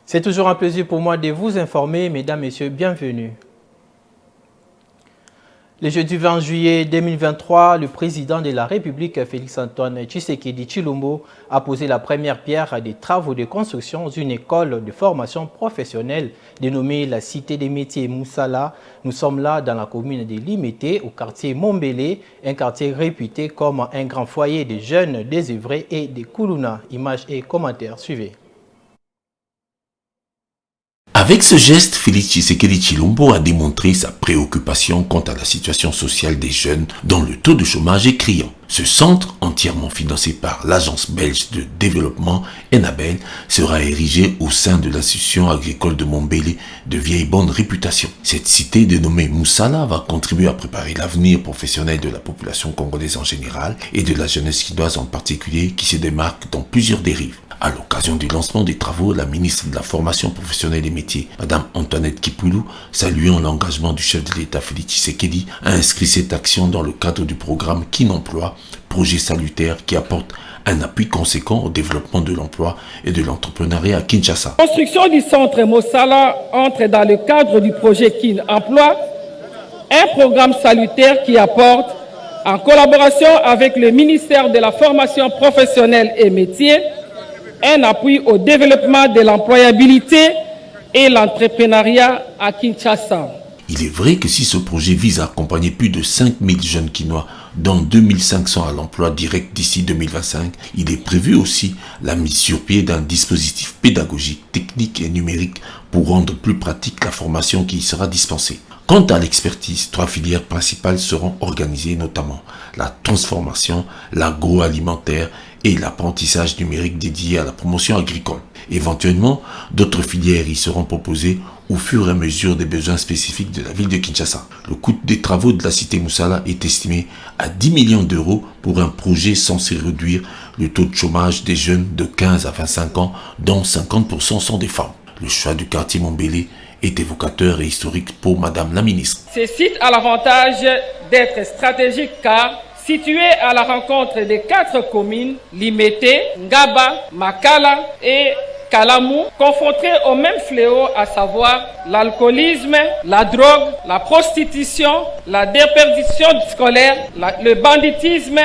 C'est toujours un plaisir pour moi de vous informer, mesdames, messieurs, bienvenue. Le jeudi 20 juillet 2023, le président de la République, Félix-Antoine Tshisekedi Tshilombo, a posé la première pierre des travaux de construction d'une école de formation professionnelle dénommée la Cité des métiers Moussala. Nous sommes là dans la commune de Limete, au quartier Mombele, un quartier réputé comme un grand foyer de jeunes désœuvrés et de Koulouna. Images et commentaires, suivez. Avec ce geste, Félix Tshisekedi Tshilombo a démontré sa préoccupation quant à la situation sociale des jeunes dont le taux de chômage est criant. Ce centre, entièrement financé par l'agence belge de développement Enabel, sera érigé au sein de l'institution agricole de Mombele de vieille bonne réputation. Cette cité dénommée Moussala va contribuer à préparer l'avenir professionnel de la population congolaise en général et de la jeunesse chinoise en particulier qui se démarque dans plusieurs dérives. À l'occasion du lancement des travaux, la ministre de la Formation professionnelle et métiers, Mme Antoinette Kipoulou, saluant l'engagement du chef de l'État Félix Tshisekedi, a inscrit cette action dans le cadre du programme Kin Emploi, projet salutaire qui apporte un appui conséquent au développement de l'emploi et de l'entrepreneuriat à Kinshasa. La construction du centre Moussala entre dans le cadre du projet Kin Emploi, un programme salutaire qui apporte, en collaboration avec le ministère de la Formation professionnelle et métiers, un appui au développement de l'employabilité et l'entrepreneuriat à Kinshasa. Il est vrai que si ce projet vise à accompagner plus de 5000 jeunes Kinois, dont 2500 à l'emploi direct d'ici 2025, il est prévu aussi la mise sur pied d'un dispositif pédagogique, technique et numérique pour rendre plus pratique la formation qui y sera dispensée. Quant à l'expertise, 3 filières principales seront organisées, notamment la transformation, l'agroalimentaire et l'apprentissage numérique dédié à la promotion agricole. Éventuellement, d'autres filières y seront proposées au fur et à mesure des besoins spécifiques de la ville de Kinshasa. Le coût des travaux de la cité Moussala est estimé à 10 millions d'euros pour un projet censé réduire le taux de chômage des jeunes de 15 à 25 ans, dont 50% sont des femmes. Le choix du quartier Mombele est évocateur et historique pour Madame la ministre. Ce site a l'avantage d'être stratégique car situé à la rencontre des 4 communes, Limete, Ngaba, Makala et Kalamu, confrontés au même fléau, à savoir l'alcoolisme, la drogue, la prostitution, la déperdition scolaire, le banditisme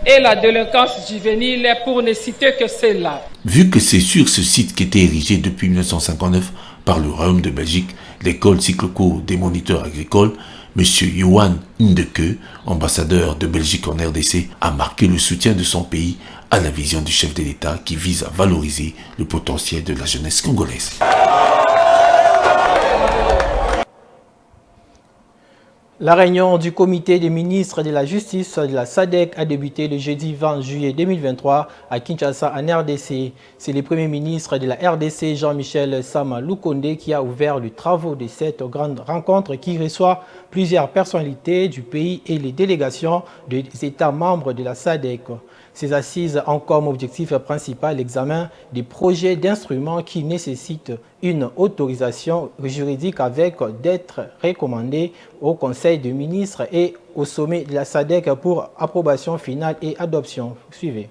et la délinquance juvénile, pour ne citer que celle-là. Vu que c'est sur ce site qui était érigé depuis 1959 par le Royaume de Belgique, l'école cycloco des moniteurs agricoles, M. Johan Ndeke, ambassadeur de Belgique en RDC, a marqué le soutien de son pays à la vision du chef de l'État qui vise à valoriser le potentiel de la jeunesse congolaise. La réunion du comité des ministres de la justice de la SADC a débuté le jeudi 20 juillet 2023 à Kinshasa en RDC. C'est le premier ministre de la RDC, Jean-Michel Sama Lukonde, qui a ouvert les travaux de cette grande rencontre qui reçoit plusieurs personnalités du pays et les délégations des États membres de la SADC. Ces assises ont comme objectif principal l'examen des projets d'instruments qui nécessitent une autorisation juridique avec d'être recommandés au Conseil des ministres et au sommet de la SADC pour approbation finale et adoption. Suivez.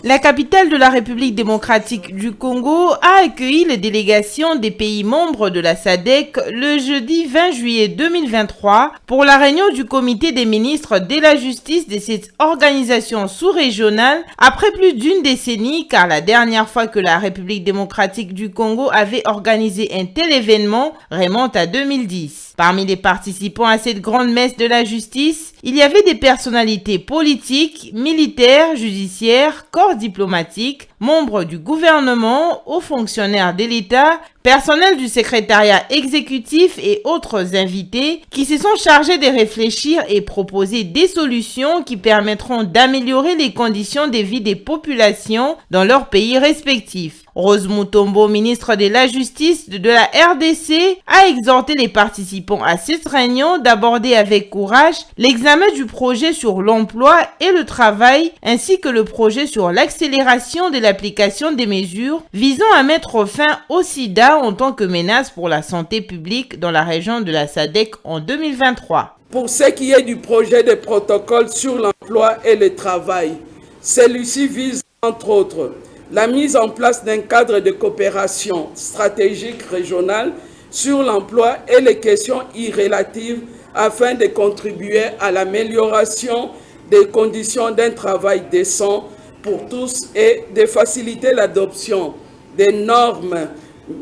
La capitale de la République démocratique du Congo a accueilli les délégations des pays membres de la SADC le jeudi 20 juillet 2023 pour la réunion du comité des ministres de la justice de cette organisation sous-régionale après plus d'une décennie, car la dernière fois que la République démocratique du Congo avait organisé un tel événement remonte à 2010. Parmi les participants à cette grande messe de la justice, il y avait des personnalités politiques, militaires, judiciaires, corps diplomatiques, membres du gouvernement, hauts fonctionnaires de l'État, personnel du secrétariat exécutif et autres invités qui se sont chargés de réfléchir et proposer des solutions qui permettront d'améliorer les conditions de vie des populations dans leurs pays respectifs. Rose Mutombo, ministre de la Justice de la RDC, a exhorté les participants à cette réunion d'aborder avec courage l'examen du projet sur l'emploi et le travail ainsi que le projet sur l'accélération de l'application des mesures visant à mettre fin au sida en tant que menace pour la santé publique dans la région de la SADC en 2023. Pour ce qui est du projet de protocole sur l'emploi et le travail, celui-ci vise entre autres la mise en place d'un cadre de coopération stratégique régionale sur l'emploi et les questions irrélatives afin de contribuer à l'amélioration des conditions d'un travail décent pour tous et de faciliter l'adoption des normes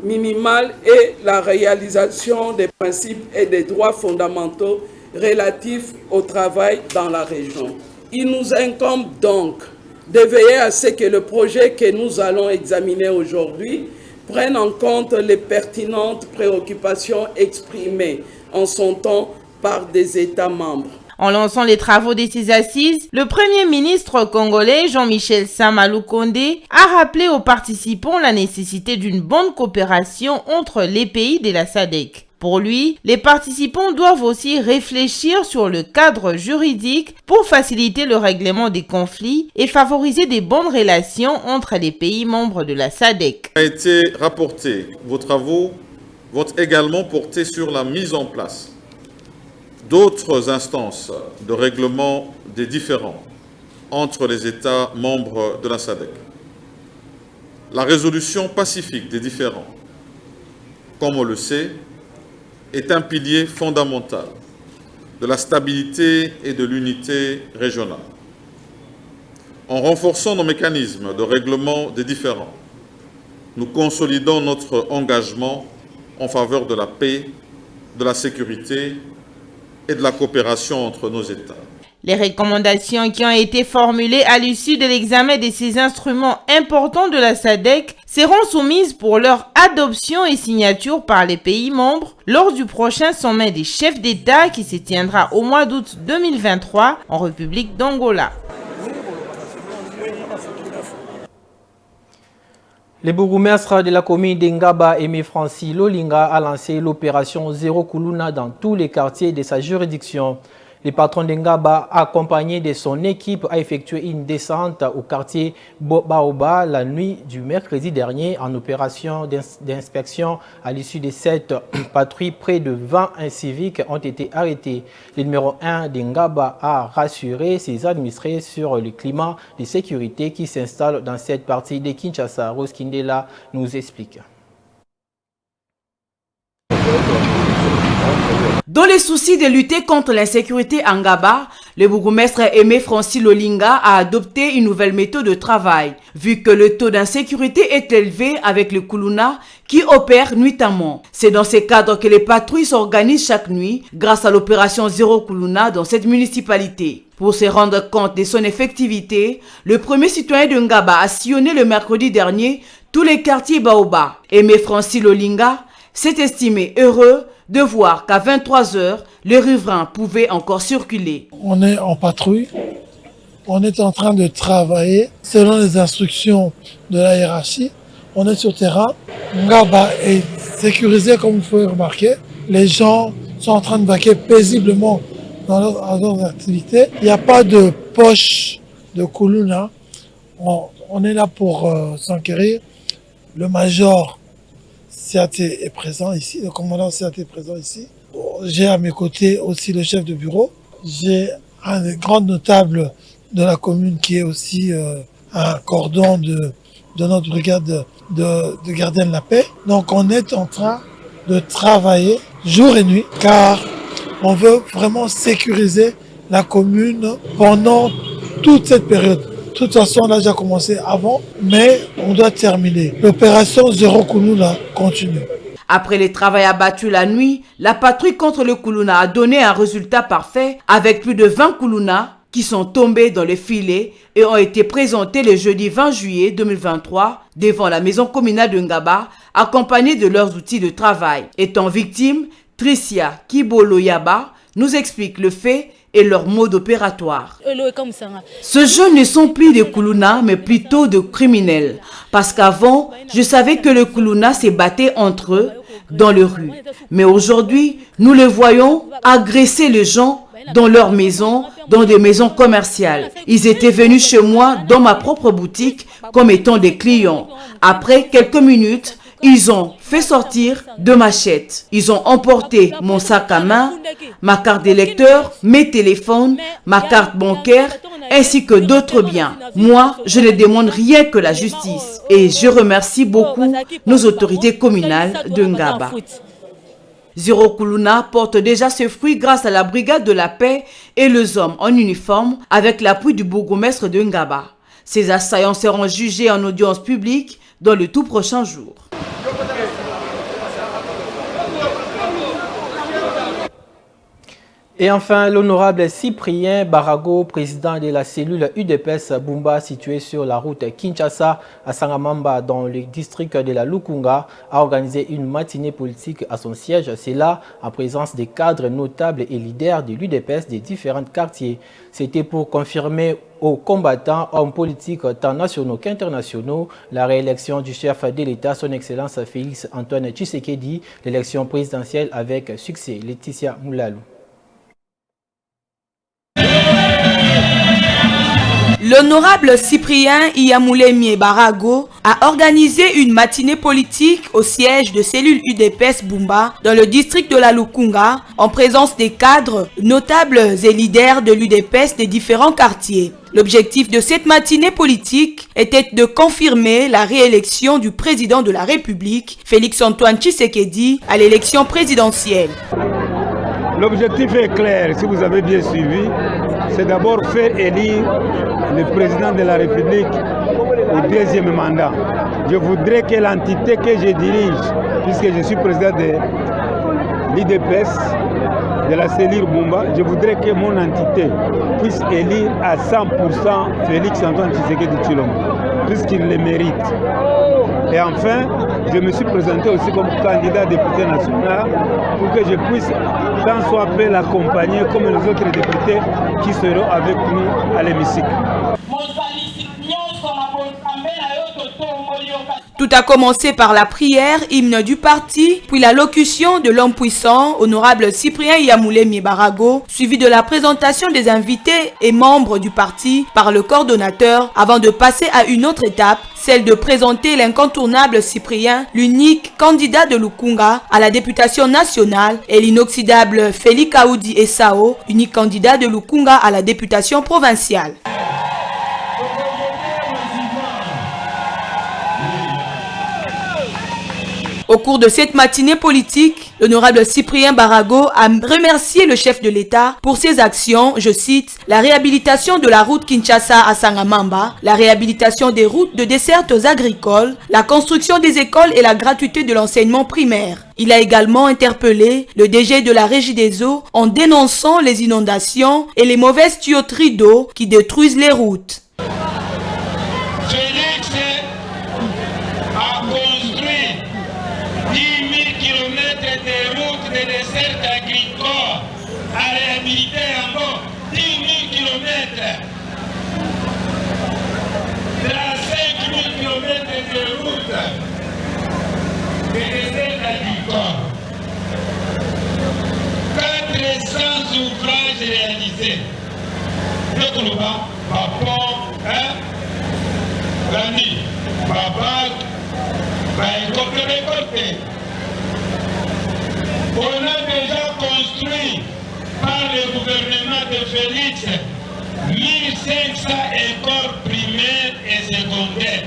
minimales et la réalisation des principes et des droits fondamentaux relatifs au travail dans la région. Il nous incombe donc de veiller à ce que le projet que nous allons examiner aujourd'hui prenne en compte les pertinentes préoccupations exprimées en son temps par des États membres. En lançant les travaux de ces assises, le Premier ministre congolais Jean-Michel Sama Lukonde a rappelé aux participants la nécessité d'une bonne coopération entre les pays de la SADC. Pour lui, les participants doivent aussi réfléchir sur le cadre juridique pour faciliter le règlement des conflits et favoriser des bonnes relations entre les pays membres de la SADC. A été rapporté, vos travaux vont également porter sur la mise en place d'autres instances de règlement des différends entre les États membres de la SADC. La résolution pacifique des différends, comme on le sait, est un pilier fondamental de la stabilité et de l'unité régionale. En renforçant nos mécanismes de règlement des différends, nous consolidons notre engagement en faveur de la paix, de la sécurité et de la coopération entre nos États. Les recommandations qui ont été formulées à l'issue de l'examen de ces instruments importants de la SADC seront soumises pour leur adoption et signature par les pays membres lors du prochain sommet des chefs d'État qui se tiendra au mois d'août 2023 en République d'Angola. Le bourgmestre de la commune d'Ngaba, Aimé Francis Lolinga, a lancé l'opération Zéro Kuluna dans tous les quartiers de sa juridiction. Le patron d'Ngaba, accompagné de son équipe, a effectué une descente au quartier Baoba la nuit du mercredi dernier en opération d'inspection. À l'issue de cette patrouille, près de 20 inciviques ont été arrêtés. Le numéro 1 d'Ngaba a rassuré ses administrés sur le climat de sécurité qui s'installe dans cette partie de Kinshasa. Rose Kindela nous explique. Dans les soucis de lutter contre l'insécurité à Ngaba, le bourgmestre Aimé Francis Lolinga a adopté une nouvelle méthode de travail, vu que le taux d'insécurité est élevé avec le Kuluna qui opère nuitamment. C'est dans ce cadre que les patrouilles s'organisent chaque nuit grâce à l'opération Zéro Kuluna dans cette municipalité. Pour se rendre compte de son effectivité, le premier citoyen de Ngaba a sillonné le mercredi dernier tous les quartiers Baoba. Aimé Francis Lolinga s'est estimé heureux de voir qu'à 23 h, les riverains pouvaient encore circuler. On est en patrouille, on est en train de travailler selon les instructions de la hiérarchie. On est sur terrain, Ngaba est sécurisé comme vous pouvez remarquer. Les gens sont en train de vaquer paisiblement dans leurs activités. Il n'y a pas de poche de Kuluna. On est là pour s'enquérir. Le major CAT est présent ici, le commandant CAT est présent ici. J'ai à mes côtés aussi le chef de bureau. J'ai un des grands notables de la commune qui est aussi un cordon de notre brigade de gardiens de la paix. Donc on est en train de travailler jour et nuit car on veut vraiment sécuriser la commune pendant toute cette période. De toute façon, on a déjà commencé avant, mais on doit terminer. L'opération Zéro Kuluna continue. Après les travaux abattus la nuit, la patrouille contre le Kuluna a donné un résultat parfait avec plus de 20 Kuluna qui sont tombés dans le filet et ont été présentés le jeudi 20 juillet 2023 devant la maison communale de Ngaba, accompagnés de leurs outils de travail. Étant victime, Tricia Kibolo-Yaba nous explique le fait et leur mode opératoire. Ce jeu ne sont plus des Kuluna, mais plutôt de criminels. Parce qu'avant, je savais que le Kuluna se battait entre eux dans les rues. Mais aujourd'hui, nous les voyons agresser les gens dans leurs maisons, dans des maisons commerciales. Ils étaient venus chez moi, dans ma propre boutique, comme étant des clients. Après quelques minutes, ils ont fait sortir 2 machettes. Ils ont emporté mon sac à main, ma carte d'électeur, mes téléphones, ma carte bancaire ainsi que d'autres biens. Moi, je ne demande rien que la justice et je remercie beaucoup nos autorités communales de Ngaba. Zéro Kuluna porte déjà ses fruits grâce à la brigade de la paix et les hommes en uniforme avec l'appui du bourgmestre de Ngaba. Ces assaillants seront jugés en audience publique dans le tout prochain jour. Et enfin, l'honorable Cyprien Barago, président de la cellule UDPS Bumba située sur la route Kinshasa à Sangamamba dans le district de la Lukunga, a organisé une matinée politique à son siège. C'est là en présence des cadres notables et leaders de l'UDPS des différents quartiers. C'était pour confirmer aux combattants, hommes politiques tant nationaux qu'internationaux, la réélection du chef de l'État, son Excellence Félix Antoine Tshisekedi, l'élection présidentielle avec succès. Laetitia Moulalou. L'honorable Cyprien Iyamulemi Barago a organisé une matinée politique au siège de cellule UDPS Bumba dans le district de la Lukunga en présence des cadres, notables et leaders de l'UDPS des différents quartiers. L'objectif de cette matinée politique était de confirmer la réélection du président de la République, Félix Antoine Tshisekedi, à l'élection présidentielle. L'objectif est clair, si vous avez bien suivi, c'est d'abord faire élire le président de la République au deuxième mandat. Je voudrais que l'entité que je dirige, puisque je suis président de l'IDPS, de la cellule Bumba, je voudrais que mon entité puisse élire à 100% Félix Antoine Tshisekedi Tshilombo, puisqu'il le mérite. Et enfin, je me suis présenté aussi comme candidat député national pour que je puisse tant soit peu l'accompagner comme les autres députés qui seront avec nous à l'hémicycle. Tout a commencé par la prière, hymne du parti, puis l'allocution de l'homme puissant, honorable Cyprien Iyamulemi Barago, suivi de la présentation des invités et membres du parti par le coordonnateur, avant de passer à une autre étape, celle de présenter l'incontournable Cyprien, l'unique candidat de Lukunga à la députation nationale, et l'inoxydable Félix Aoudi Essao, unique candidat de Lukunga à la députation provinciale. Au cours de cette matinée politique, l'honorable Cyprien Barago a remercié le chef de l'État pour ses actions, je cite, la réhabilitation de la route Kinshasa à Sangamamba, la réhabilitation des routes de dessertes agricoles, la construction des écoles et la gratuité de l'enseignement primaire. Il a également interpellé le DG de la Régie des eaux en dénonçant les inondations et les mauvaises tuyauteries d'eau qui détruisent les routes. Ouvrages réalisés. Le Touba, Papa, Gani, Papa, on a déjà construit par le gouvernement de Félix 1500 écoles primaires et secondaires.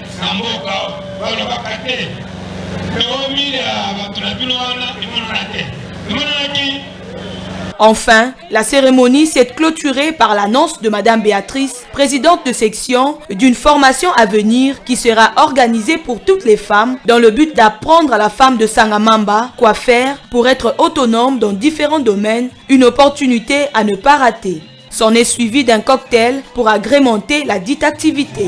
Enfin, la cérémonie s'est clôturée par l'annonce de Madame Béatrice, présidente de section, d'une formation à venir qui sera organisée pour toutes les femmes dans le but d'apprendre à la femme de Sangamamba quoi faire pour être autonome dans différents domaines, une opportunité à ne pas rater. S'en est suivi d'un cocktail pour agrémenter la dite activité.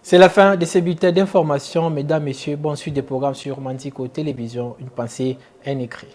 C'est la fin de ce bulletin d'information. Mesdames, Messieurs, bonne suite des programmes sur Mantico Télévision. Une pensée, un écrit.